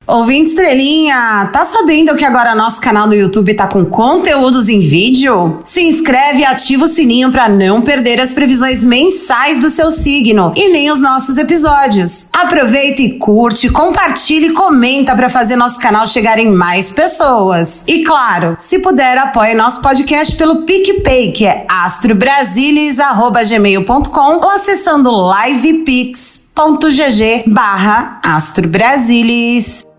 Ouvinte Estrelinha, tá sabendo que agora nosso canal do YouTube tá com conteúdos em vídeo? Se inscreve e ativa o sininho pra não perder as previsões mensais do seu signo e nem os nossos episódios. Aproveita e curte, compartilha e comenta pra fazer nosso canal chegar em mais pessoas. E claro, se puder, apoie nosso podcast pelo PicPay, que é astrobrasilis@gmail.com ou acessando livepix.gg/astrobrasilis.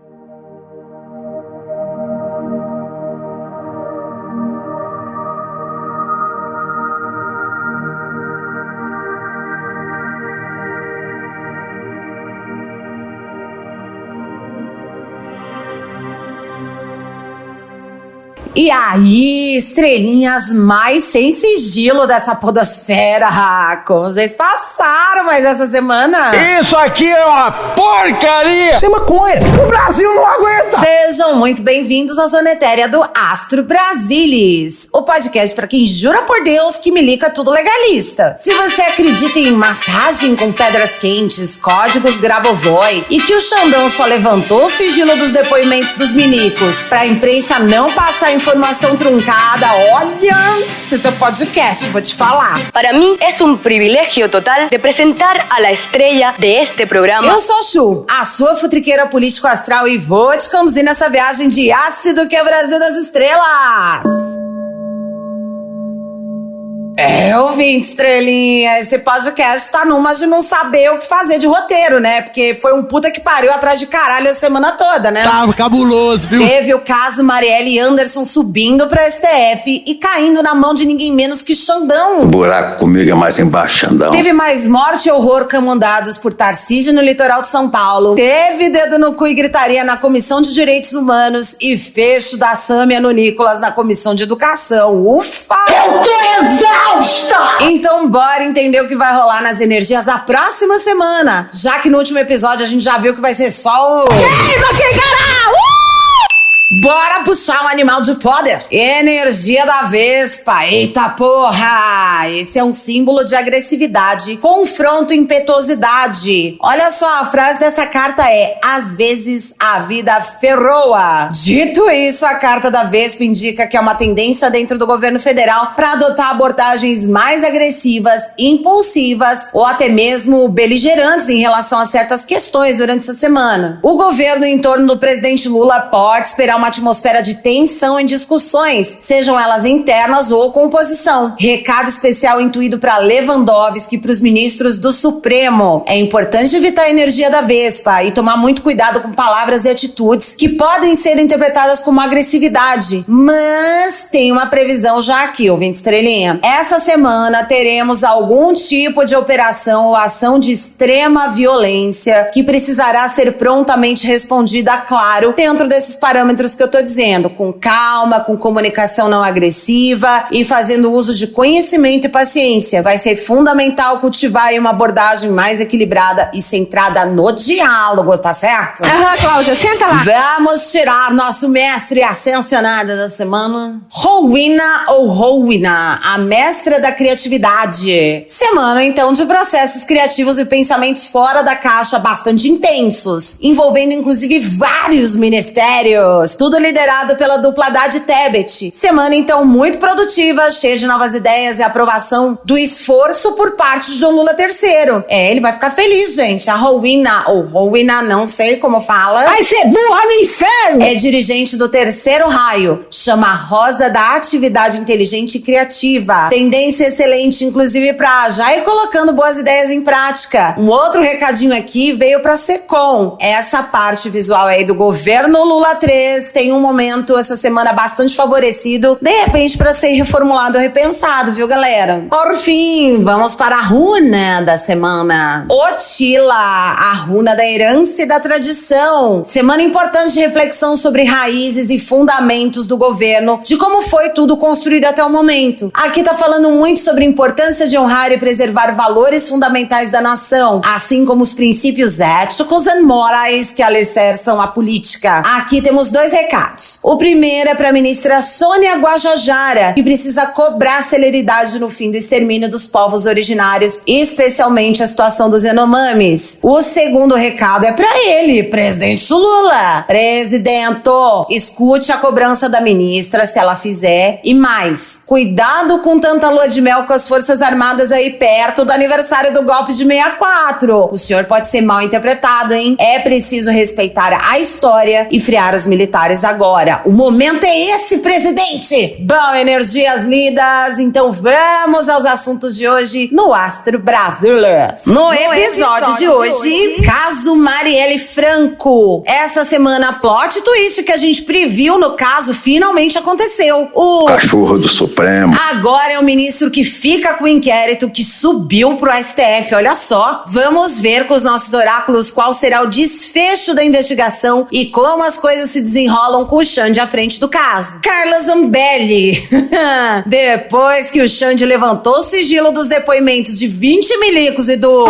E aí, estrelinhas mais sem sigilo dessa podosfera, como vocês passaram mais essa semana? Isso aqui é uma porcaria! Sem maconha! O Brasil não aguenta! Sejam muito bem-vindos à Zona Etérea do Astro Brasilis, o podcast pra quem jura por Deus que milica tudo legalista. Se você acredita em massagem com pedras quentes, códigos Grabovoi e que o Xandão só levantou o sigilo dos depoimentos dos milicos pra imprensa não passar informação truncada, olha, esse é podcast, vou te falar. Para mí es un privilegio total de presentar a la estrella de este programa. Eu sou Chu, a sua futriqueira político astral, e vou te conduzir nessa viagem de ácido que é o Brasil das estrelas. Ouvinte Estrelinha, esse podcast tá numa de não saber o que fazer de roteiro, né? Porque foi um puta que pariu atrás de caralho a semana toda, né? Tava cabuloso, viu? Teve o caso Marielle Anderson subindo pra STF e caindo na mão de ninguém menos que Xandão. O buraco comigo é mais embaixo, Xandão. Teve mais morte e horror comandados por Tarcísio no litoral de São Paulo. Teve dedo no cu e gritaria na Comissão de Direitos Humanos e fecho da Sâmia no Nicolas na Comissão de Educação. Ufa! Eu tô exausta! Então bora entender o que vai rolar nas energias da próxima semana, já que no último episódio a gente já viu que vai ser só o... Queima aquele cara! Bora puxar um animal de poder. Energia da Vespa. Eita porra! Esse é um símbolo de agressividade, confronto e impetuosidade. Olha só, a frase dessa carta é: às vezes a vida ferroa. Dito isso, a carta da Vespa indica que é uma tendência dentro do governo federal para adotar abordagens mais agressivas, impulsivas ou até mesmo beligerantes em relação a certas questões durante essa semana. O governo em torno do presidente Lula pode esperar uma atmosfera de tensão em discussões, sejam elas internas ou com oposição. Recado especial intuído para Lewandowski e para os ministros do Supremo. É importante evitar a energia da Vespa e tomar muito cuidado com palavras e atitudes que podem ser interpretadas como agressividade. Mas tem uma previsão já aqui, ouvinte Estrelinha. Essa semana teremos algum tipo de operação ou ação de extrema violência que precisará ser prontamente respondida, claro, dentro desses parâmetros que eu tô dizendo, com calma, com comunicação não agressiva e fazendo uso de conhecimento e paciência. Vai ser fundamental cultivar aí uma abordagem mais equilibrada e centrada no diálogo, tá certo? Cláudia, senta lá. Vamos tirar nosso mestre ascensionado da semana, Rowena ou Rowena, a mestra da criatividade. Semana, então, de processos criativos e pensamentos fora da caixa bastante intensos, envolvendo inclusive vários ministérios. Tudo liderado pela dupla Haddad Tebet. Semana, então, muito produtiva, cheia de novas ideias e aprovação do esforço por parte de Dom Lula III. Ele vai ficar feliz, gente. A Rowena, ou Rowena, não sei como fala. Vai ser burra no inferno! É dirigente do terceiro raio. Chama Rosa da Atividade Inteligente e Criativa. Tendência excelente, inclusive, pra já ir colocando boas ideias em prática. Um outro recadinho aqui veio pra Secom. Essa parte visual aí do governo Lula III tem um momento essa semana bastante favorecido, de repente para ser reformulado ou repensado, viu, galera? Por fim, vamos para a runa da semana. Otila, a runa da herança e da tradição. Semana importante de reflexão sobre raízes e fundamentos do governo, de como foi tudo construído até o momento. Aqui tá falando muito sobre a importância de honrar e preservar valores fundamentais da nação, assim como os princípios éticos e morais que alicerçam a política. Aqui temos dois recados. O primeiro é para a ministra Sônia Guajajara, que precisa cobrar celeridade no fim do extermínio dos povos originários, especialmente a situação dos Yanomamis. O segundo recado é para ele, presidente Lula. Presidento, escute a cobrança da ministra se ela fizer. E mais, cuidado com tanta lua de mel com as Forças Armadas aí perto do aniversário do golpe de 64. O senhor pode ser mal interpretado, hein? É preciso respeitar a história e frear os militares agora. O momento é esse, presidente! Bom, energias lidas, então vamos aos assuntos de hoje no Astro Brasileiras. No episódio de hoje, caso Marielle Franco. Essa semana, plot twist que a gente previu no caso finalmente aconteceu. O cachorro do Supremo. Agora é o ministro que fica com o inquérito que subiu pro STF, olha só. Vamos ver com os nossos oráculos qual será o desfecho da investigação e como as coisas se desenrolam com o Xande à frente do caso. Carla Zambelli. Depois que o Xande levantou o sigilo dos depoimentos de 20 milicos e do...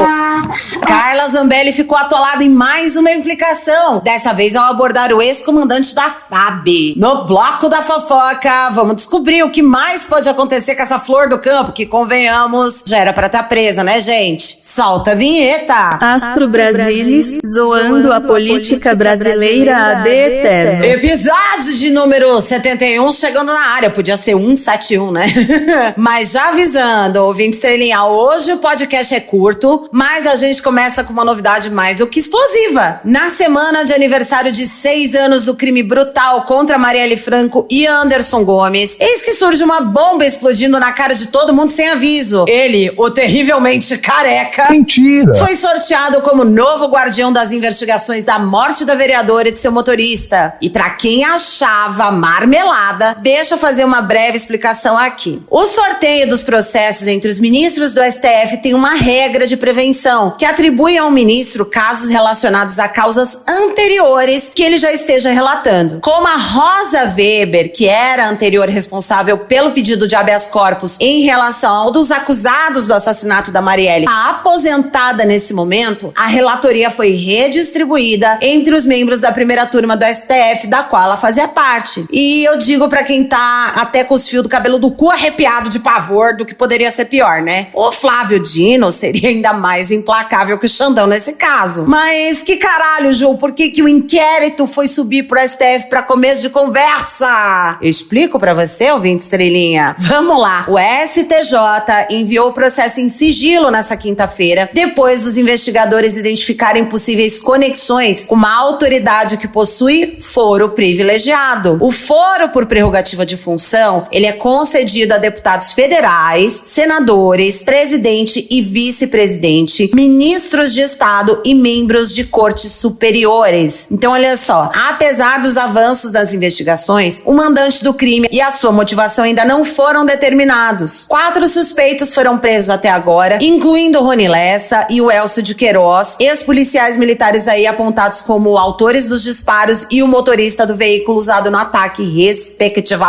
Carla Zambelli ficou atolada em mais uma implicação, dessa vez ao abordar o ex-comandante da FAB. No bloco da fofoca, vamos descobrir o que mais pode acontecer com essa flor do campo, que convenhamos, já era pra estar presa, né, gente? Solta a vinheta! Astro Brasilis, zoando a política brasileira ad eterno. Episódio de número 71 chegando na área, podia ser 171, né? Mas já avisando, ouvinte estrelinha, hoje o podcast é curto, mas a gente começa com uma novidade mais do que explosiva. Na semana de aniversário de 6 anos do crime brutal contra Marielle Franco e Anderson Gomes, eis que surge uma bomba explodindo na cara de todo mundo sem aviso. Ele, o terrivelmente careca, Mentira! foi sorteado como novo guardião das investigações da morte da vereadora e de seu motorista. E pra quem achava marmelada, deixa eu fazer uma breve explicação aqui. O sorteio dos processos entre os ministros do STF tem uma regra de prevenção, que atribui ao ministro casos relacionados a causas anteriores que ele já esteja relatando. Como a Rosa Weber, que era a anterior responsável pelo pedido de habeas corpus em relação ao dos acusados do assassinato da Marielle, a aposentada nesse momento, a relatoria foi redistribuída entre os membros da primeira turma do STF, da qual ela fazia parte. E eu digo pra quem tá até com os fios do cabelo do cu arrepiado de pavor do que poderia ser pior, né? O Flávio Dino seria ainda mais implacável que o Xandão nesse caso. Mas que caralho, Ju, por que o inquérito foi subir pro STF pra começo de conversa? Eu explico pra você, ouvinte estrelinha. Vamos lá. O STJ enviou o processo em sigilo nessa quinta-feira, depois dos investigadores identificarem possíveis conexões com uma autoridade que possui foro privilegiado. O foro por prerrogativa de função, ele é concedido a deputados federais, senadores, presidente e vice-presidente, ministros de Estado e membros de cortes superiores. Então, olha só, apesar dos avanços das investigações, o mandante do crime e a sua motivação ainda não foram determinados. 4 suspeitos foram presos até agora, incluindo o Rony Lessa e o Elcio de Queiroz, ex-policiais militares aí apontados como autores dos disparos e o motorista do veículo usado no ataque, respectivamente.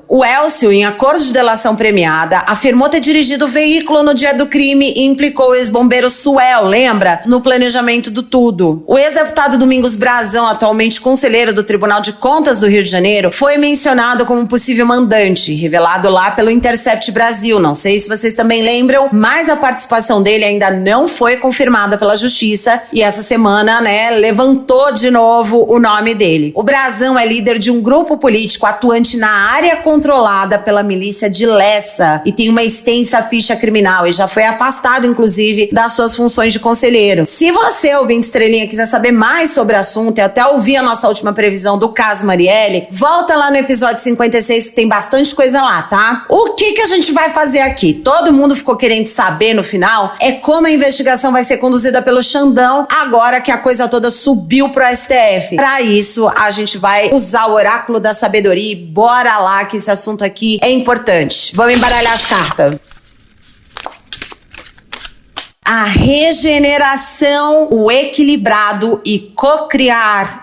O Elcio, em acordo de delação premiada, afirmou ter dirigido o veículo no dia do crime e implicou o ex-bombeiro Suel, lembra? No planejamento do tudo. O ex-deputado Domingos Brazão, atualmente conselheiro do Tribunal de Contas do Rio de Janeiro, foi mencionado como possível mandante, revelado lá pelo Intercept Brasil. Não sei se vocês também lembram, mas a participação dele ainda não foi confirmada pela Justiça e essa semana, né, levantou de novo o nome dele. O Brazão é líder de um grupo político atuante na área controlada pela milícia de Lessa e tem uma extensa ficha criminal e já foi afastado, inclusive, das suas funções de conselheiro. Se você, ouvinte estrelinha, quiser saber mais sobre o assunto e até ouvir a nossa última previsão do caso Marielle, volta lá no episódio 56 que tem bastante coisa lá, tá? O que a gente vai fazer aqui? Todo mundo ficou querendo saber no final é como a investigação vai ser conduzida pelo Xandão agora que a coisa toda subiu pro STF. Pra isso, a gente vai usar o oráculo da sabedoria e bora lá que esse assunto aqui é importante. Vamos embaralhar as cartas. a regeneração, o equilibrado e cocriar.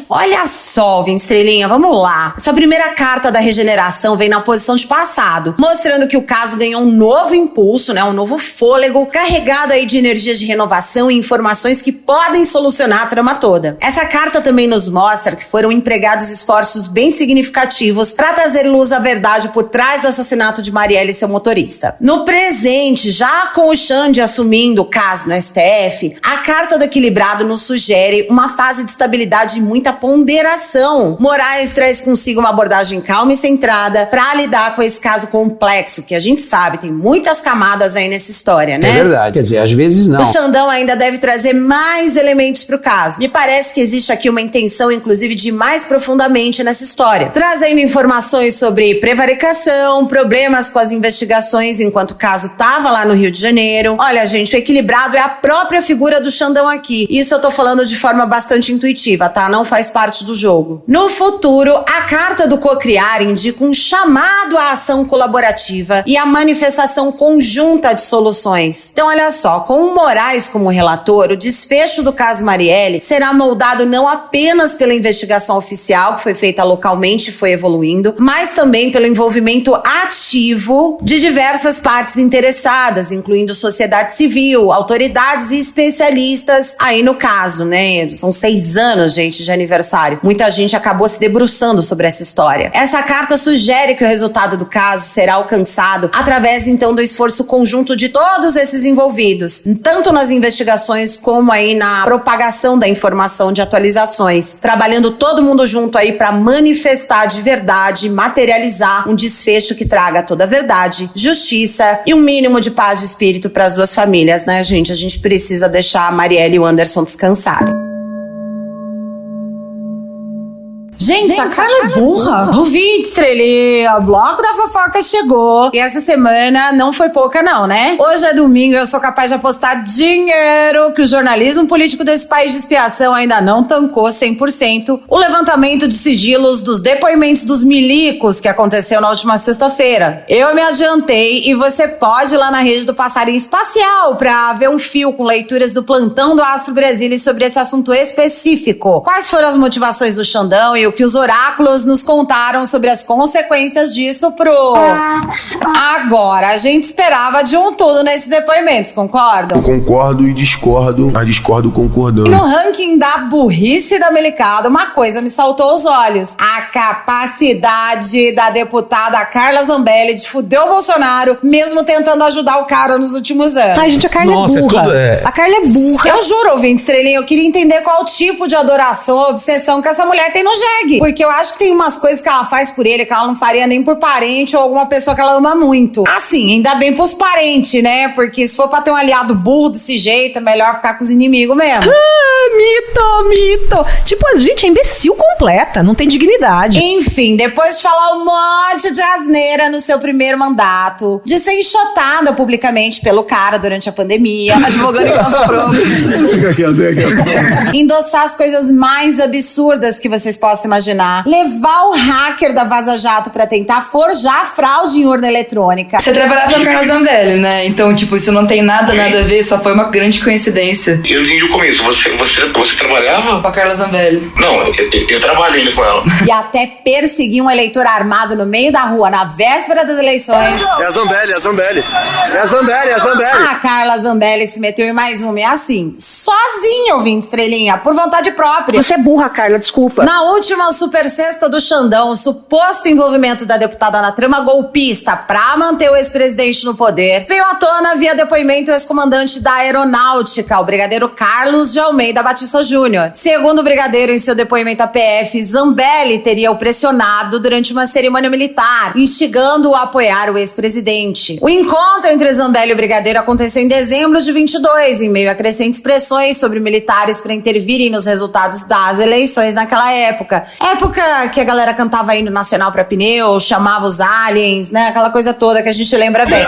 Olha só, Estrelinha, vamos lá. Essa primeira carta da regeneração vem na posição de passado, mostrando que o caso ganhou um novo impulso, né, um novo fôlego, carregado aí de energias de renovação e informações que podem solucionar a trama toda. Essa carta também nos mostra que foram empregados esforços bem significativos para trazer luz à verdade por trás do assassinato de Marielle e seu motorista. No presente, já com o Xande assumindo o caso no STF, a carta do equilibrado nos sugere uma fase de estabilidade e muita ponderação. Moraes traz consigo uma abordagem calma e centrada para lidar com esse caso complexo, que a gente sabe, tem muitas camadas aí nessa história, né? É verdade, quer dizer, às vezes não. O Xandão ainda deve trazer mais elementos pro caso. Me parece que existe aqui uma intenção, inclusive, de ir mais profundamente nessa história, trazendo informações sobre prevaricação, problemas com as investigações enquanto o caso tava lá no Rio de Janeiro. Olha, gente, o equilibrado é a própria figura do Xandão aqui. Isso eu tô falando de forma bastante intuitiva, tá? Não faz parte do jogo. No futuro, a carta do cocriar indica um chamado à ação colaborativa e a manifestação conjunta de soluções. Então, olha só, com o Moraes como relator, o desfecho do caso Marielle será moldado não apenas pela investigação oficial que foi feita localmente e foi evoluindo, mas também pelo envolvimento ativo de diversas partes interessadas, incluindo sociedade civil, autoridades e especialistas aí no caso, né? São 6 anos, gente, de aniversário. Muita gente acabou se debruçando sobre essa história. Essa carta sugere que o resultado do caso será alcançado através, então, do esforço conjunto de todos esses envolvidos, tanto nas investigações como aí na propagação da informação de atualizações, trabalhando todo mundo junto aí para manifestar de verdade, materializar um desfecho que traga toda a verdade, justiça e um mínimo de paz de espírito para as duas famílias, né, gente? A gente precisa deixar a Marielle e o Anderson descansarem. Gente, a Carla é burra. Ouvinte, Estrelinha, o bloco da fofoca chegou. E essa semana não foi pouca não, né? Hoje é domingo e eu sou capaz de apostar dinheiro que o jornalismo político desse país de expiação ainda não tancou 100% o levantamento de sigilos dos depoimentos dos milicos que aconteceu na última sexta-feira. Eu me adiantei e você pode ir lá na rede do Passarinho Espacial pra ver um fio com leituras do plantão do Astro Brasília sobre esse assunto específico. Quais foram as motivações do Xandão e o que os oráculos nos contaram sobre as consequências disso pro... Agora, a gente esperava de um tudo nesses depoimentos, concordam? Eu concordo e discordo, mas discordo concordando. E no ranking da burrice da Melicada, uma coisa me saltou aos olhos. A capacidade da deputada Carla Zambelli de fuder o Bolsonaro, mesmo tentando ajudar o cara nos últimos anos. Ai, gente, a Carla é burra. A Carla é burra. Eu juro, ouvinte Estrelinha, eu queria entender qual tipo de adoração ou obsessão que essa mulher tem no jegue. Porque eu acho que tem umas coisas que ela faz por ele que ela não faria nem por parente ou alguma pessoa que ela ama muito. Assim, ainda bem pros parentes, né? Porque se for pra ter um aliado burro desse jeito, é melhor ficar com os inimigos mesmo. Mito. Tipo, a gente é imbecil completa, não tem dignidade. Enfim, depois de falar um monte de asneira no seu primeiro mandato, de ser enxotada publicamente pelo cara durante a pandemia, advogando em causa própria, endossar as coisas mais absurdas que vocês possam imaginar, levar o hacker da Vaza Jato pra tentar forjar fraude em urna eletrônica. Você trabalhava com a Carla Zambelli, né? Então, tipo, isso não tem nada a ver, só foi uma grande coincidência. Eu entendi o começo. Você trabalhava? Com a Carla Zambelli. Não, eu trabalhei com ela. E até perseguir um eleitor armado no meio da rua na véspera das eleições. É a Zambelli. A Carla Zambelli se meteu em mais uma. É assim, sozinha, ouvinte Estrelinha, por vontade própria. Você é burra, Carla, desculpa. Na última super sexta do Xandão, o suposto envolvimento da deputada na trama golpista pra manter o ex-presidente no poder veio à tona via depoimento o ex-comandante da Aeronáutica, o brigadeiro Carlos de Almeida Batista Júnior. Segundo o brigadeiro, em seu depoimento à PF, Zambelli teria o pressionado durante uma cerimônia militar, instigando-o a apoiar o ex-presidente. O encontro entre Zambelli e o brigadeiro aconteceu em dezembro de 22, em meio a crescentes pressões sobre militares para intervirem nos resultados das eleições naquela época. Época que a galera cantava hino nacional pra pneu, chamava os aliens, né? Aquela coisa toda que a gente lembra bem.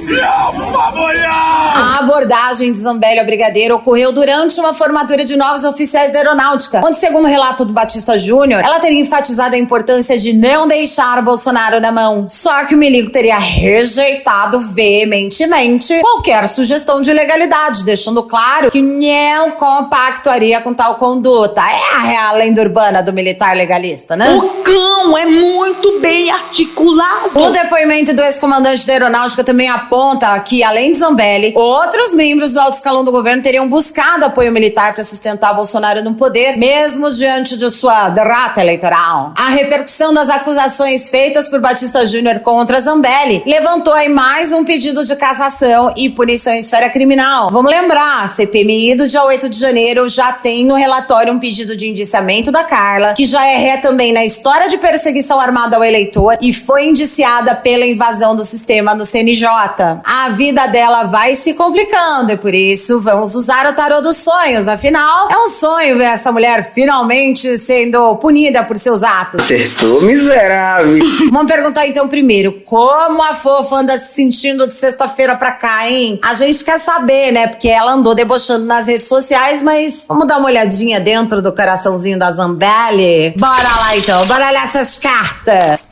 Não, por favor, não! A abordagem de Zambelli ao brigadeiro ocorreu durante uma formatura de novos oficiais da aeronáutica, onde, segundo o relato do Batista Júnior, ela teria enfatizado a importância de não deixar Bolsonaro na mão. Só que o milico teria rejeitado veementemente qualquer sugestão de ilegalidade, deixando claro que não compactuaria com tal conduta. É a real lenda urbana do militar legalista, né? O cão é muito bem articulado. O depoimento do ex-comandante da aeronáutica também aponta que, além de Zambelli, outros membros do alto escalão do governo teriam buscado apoio militar para sustentar Bolsonaro no poder, mesmo diante de sua derrota eleitoral. A repercussão das acusações feitas por Batista Júnior contra Zambelli levantou aí mais um pedido de cassação e punição em esfera criminal. Vamos lembrar, a CPMI do dia 8 de janeiro já tem no relatório um pedido de indiciamento da Carla, que já é ré também na história de perseguição armada ao eleitor e foi indiciada pela invasão do sistema no CNJ. A vida dela vai se complicando e por isso vamos usar o tarô dos sonhos. Afinal, é um sonho ver essa mulher finalmente sendo punida por seus atos. Acertou, miserável. Vamos perguntar então primeiro, como a fofa anda se sentindo de sexta-feira pra cá, hein? A gente quer saber, né? Porque ela andou debochando nas redes sociais, mas vamos dar uma olhadinha dentro do coraçãozinho da Zambelli? Bora lá então, bora olhar essas cartas.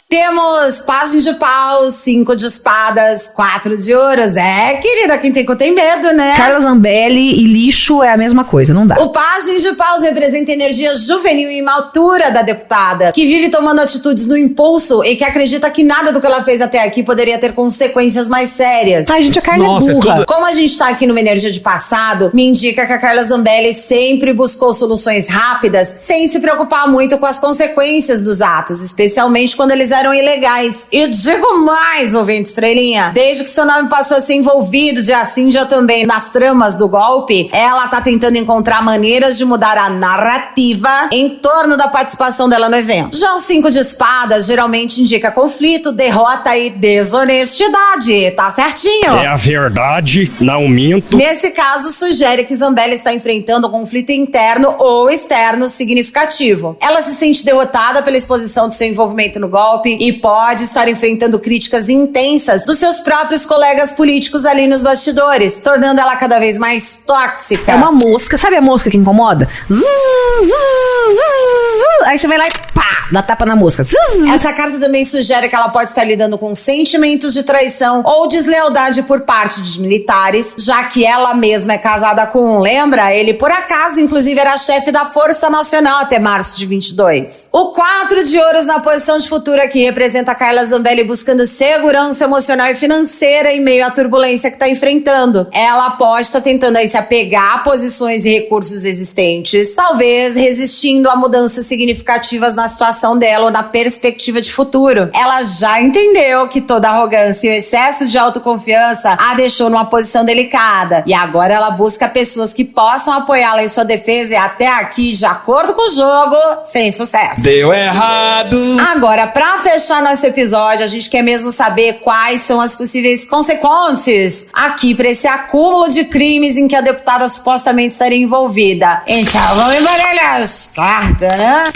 Temos páginas de pau, 5 de espadas, 4 de ouros. É, querida, quem tem cu tem medo, né? Carla Zambelli e lixo é a mesma coisa, não dá. O páginas de paus representa a energia juvenil e imatura da deputada, que vive tomando atitudes no impulso e que acredita que nada do que ela fez até aqui poderia ter consequências mais sérias. Ai, gente, a Carla é burra. Como a gente tá aqui numa energia de passado, me indica que a Carla Zambelli sempre buscou soluções rápidas, sem se preocupar muito com as consequências dos atos, especialmente quando eles eram ilegais. E digo mais, ouvinte estrelinha, desde que seu nome passou a ser envolvido de assim já também nas tramas do golpe, ela tá tentando encontrar maneiras de mudar a narrativa em torno da participação dela no evento. Já o 5 de espadas geralmente indica conflito, derrota e desonestidade. Tá certinho? É a verdade, não minto. Nesse caso, sugere que Zambelli está enfrentando um conflito interno ou externo significativo. Ela se sente derrotada pela exposição de seu envolvimento no golpe e pode estar enfrentando críticas intensas dos seus próprios colegas políticos ali nos bastidores, tornando ela cada vez mais tóxica. É uma mosca, sabe a mosca que incomoda? Aí você vai lá e pá, dá tapa na mosca. Essa carta também sugere que ela pode estar lidando com sentimentos de traição ou deslealdade por parte de militares, já que ela mesma é casada com um, lembra? Ele, por acaso, inclusive, era chefe da Força Nacional até março de 22. O 4 de ouros na posição de futuro aqui representa a Carla Zambelli buscando segurança emocional e financeira em meio à turbulência que está enfrentando. Ela pode estar tentando aí se apegar a posições e recursos existentes, talvez resistindo a mudanças significativas na situação dela ou na perspectiva de futuro. Ela já entendeu que toda arrogância e o excesso de autoconfiança a deixou numa posição delicada e agora ela busca pessoas que possam apoiá-la em sua defesa e até aqui, de acordo com o jogo, sem sucesso. Deu errado! Agora, pra fechar nosso episódio, a gente quer mesmo saber quais são as possíveis consequências aqui pra esse acúmulo de crimes em que a deputada supostamente estaria envolvida. Então, vamos embaralhar as cartas, né?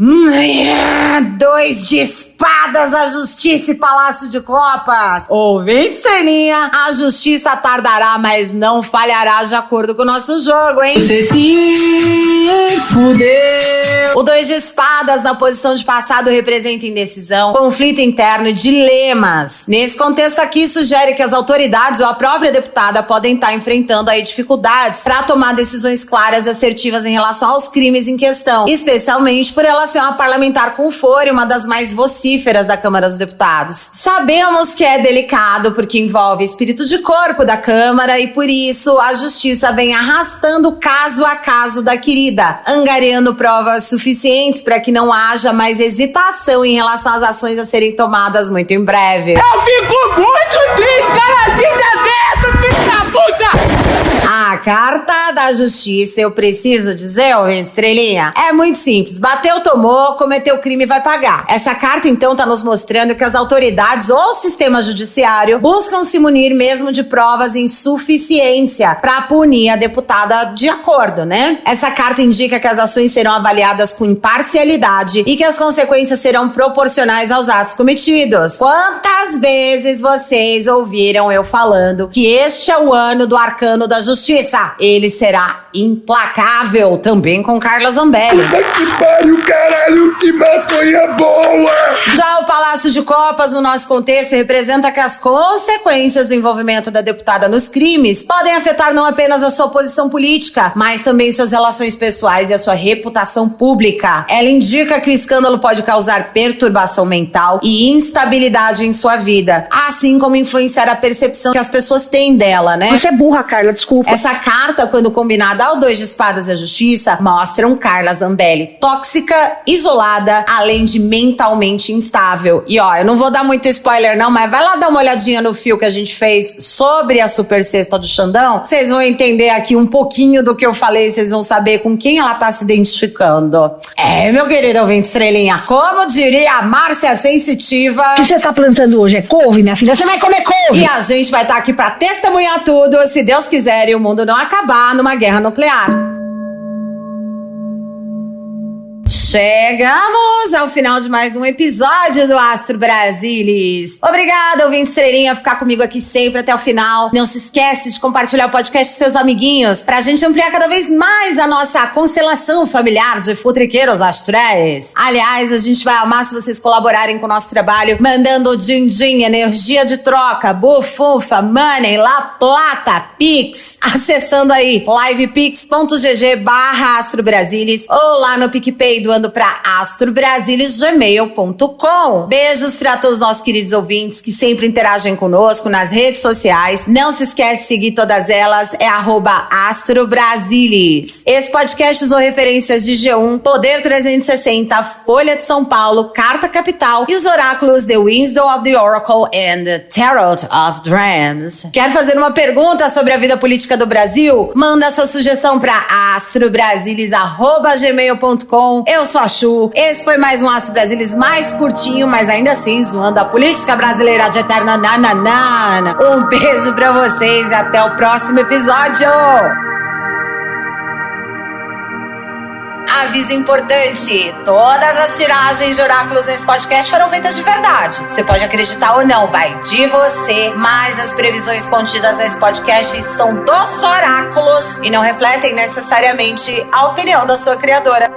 2 de espadas, a justiça e palácio de copas. Ouvinte estrelinha, a justiça tardará, mas não falhará de acordo com o nosso jogo, hein? Você se fudeu. O 2 de espadas na posição de passado representa indecisão, conflito interno e dilemas. Nesse contexto aqui, sugere que as autoridades ou a própria deputada podem estar enfrentando aí dificuldades para tomar decisões claras e assertivas em relação aos crimes em questão, especialmente por ela ser uma parlamentar com foro e uma das mais vocíferas da Câmara dos Deputados. Sabemos que é delicado porque envolve espírito de corpo da Câmara e por isso a justiça vem arrastando caso a caso da querida, angariando provas suficientes para que não haja mais hesitação em relação às ações a serem tomadas muito em breve. Eu fico muito triste, cara, desaberto, filho da puta! Ah, carta da justiça, eu preciso dizer, ô estrelinha, é muito simples. Bateu, tomou, cometeu crime, vai pagar. Essa carta, então, tá nos mostrando que as autoridades ou o sistema judiciário buscam se munir mesmo de provas em suficiência pra punir a deputada de acordo, né? Essa carta indica que as ações serão avaliadas com imparcialidade e que as consequências serão proporcionais aos atos cometidos. Quantas vezes vocês ouviram eu falando que este é o ano do arcano da justiça? Ele será implacável, também com Carla Zambelli. Puta que pariu, caralho, que maconha boa! Já o Palácio de Copas, no nosso contexto, representa que as consequências do envolvimento da deputada nos crimes podem afetar não apenas a sua posição política, mas também suas relações pessoais e a sua reputação pública. Ela indica que o escândalo pode causar perturbação mental e instabilidade em sua vida, assim como influenciar a percepção que as pessoas têm dela, né? Você é burra, Carla, desculpa. Essa carta, quando combinada ao 2 de espadas e a justiça, mostram Carla Zambelli tóxica, isolada, além de mentalmente instável. E ó, eu não vou dar muito spoiler não, mas vai lá dar uma olhadinha no fio que a gente fez sobre a Super Sexta do Xandão. Vocês vão entender aqui um pouquinho do que eu falei, vocês vão saber com quem ela tá se identificando. É, meu querido ouvinte estrelinha, como diria a Márcia Sensitiva... O que você tá plantando hoje é couve, minha filha? Você vai comer couve! E a gente vai estar aqui pra testemunhar tudo, se Deus quiser, e o mundo não acabar numa guerra nuclear. Chegamos ao final de mais um episódio do Astro Brasilis. Obrigada, ouvinte estrelinha, por ficar comigo aqui sempre até o final. Não se esquece de compartilhar o podcast com seus amiguinhos, pra gente ampliar cada vez mais a nossa constelação familiar de futriqueiros astrais. Aliás, a gente vai amar se vocês colaborarem com o nosso trabalho, mandando din-din, energia de troca, bufufa, money, la plata, pix, acessando aí livepix.gg/astrobrasilis ou lá no PicPay doando para astrobrasilis@gmail.com. Beijos para todos os nossos queridos ouvintes que sempre interagem conosco nas redes sociais. Não se esquece de seguir todas elas, é @astrobrasilis. Esse podcast usou referências de G1, Poder 360, Folha de São Paulo, Carta Capital e os oráculos The Wisdom of the Oracle and the Tarot of Dreams. Quer fazer uma pergunta sobre a vida política do Brasil? Manda sua sugestão para astrobrasilis@gmail.com. Eu sou a Chu. Esse foi mais um Astro Brasilis mais curtinho, mas ainda assim zoando a política brasileira de eterna nananana. Um beijo pra vocês e até o próximo episódio. Aviso importante, todas as tiragens de oráculos nesse podcast foram feitas de verdade. Você pode acreditar ou não, vai de você, mas as previsões contidas nesse podcast são dos oráculos e não refletem necessariamente a opinião da sua criadora.